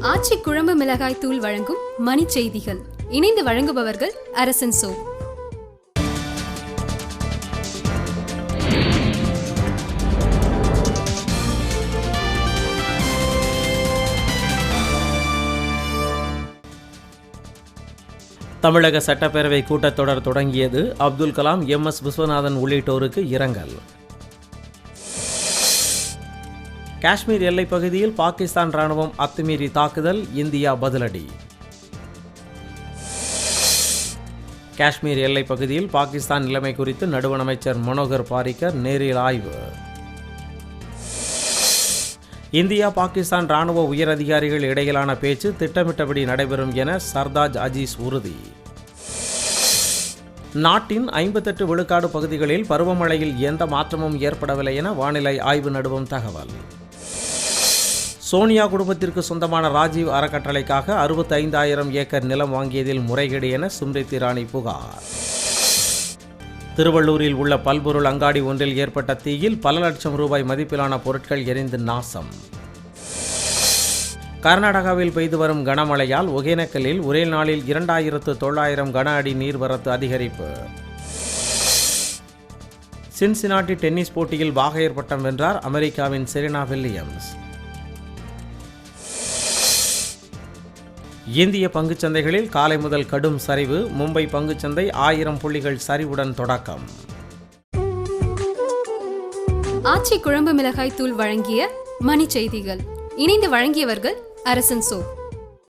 ஆச்சி குழம்பு மிளகாய் தூள் வழங்கும் மணி செய்திகள். இணைந்து வழங்குபவர்கள் அரசன் சோ. தமிழக சட்டப்பேரவை கூட்டத்தொடர் தொடங்கியது. அப்துல் கலாம், MS விஸ்வநாதன் உள்ளிட்டோருக்கு இரங்கல். காஷ்மீர் எல்லைப் பகுதியில் பாகிஸ்தான் ராணுவம் அத்துமீறி தாக்குதல், இந்தியா பதிலடி. காஷ்மீர் எல்லைப் பகுதியில் பாகிஸ்தான் நிலைமை குறித்து நடுவண் அமைச்சர் மனோகர் பாரிக்கர் நேரில் ஆய்வு. இந்தியா பாகிஸ்தான் ராணுவ உயரதிகாரிகள் இடையிலான பேச்சு திட்டமிட்டபடி நடைபெறும் என சர்தாஜ் அஜீஸ் உறுதி. நாட்டின் 58 விழுக்காடு பகுதிகளில் பருவமழையில் எந்த மாற்றமும் ஏற்படவில்லை என வானிலை ஆய்வு நடுவம் தகவல். சோனியா குடும்பத்திற்கு சொந்தமான ராஜீவ் அறக்கட்டளைக்காக 65,000 ஏக்கர் நிலம் வாங்கியதில் முறைகேடு என ஸ்மிருதி இரானி புகார். திருவள்ளூரில் உள்ள பல்பொருள் அங்காடி ஒன்றில் ஏற்பட்ட தீயில் பல லட்சம் ரூபாய் மதிப்பிலான பொருட்கள் எரிந்து நாசம். கர்நாடகாவில் பெய்து வரும் கனமழையால் ஒகேனக்கலில் ஒரே நாளில் 2,900 கன அடி நீர்வரத்து அதிகரிப்பு. சின்சினாட்டி டென்னிஸ் போட்டியில் வாகையர் பட்டம் வென்றார் அமெரிக்காவின் செரீனா வில்லியம்ஸ். இந்திய பங்குச்சந்தைகளில் காலை முதல் கடும் சரிவு. மும்பை பங்குச்சந்தை 1000 புள்ளிகள் சரிவுடன் தொடக்கம். ஆச்சி குழம்பு மிளகாய் தூள் வழங்கிய மணி செய்திகள். இணைந்து வழங்கியவர்கள் அரசன் சோ.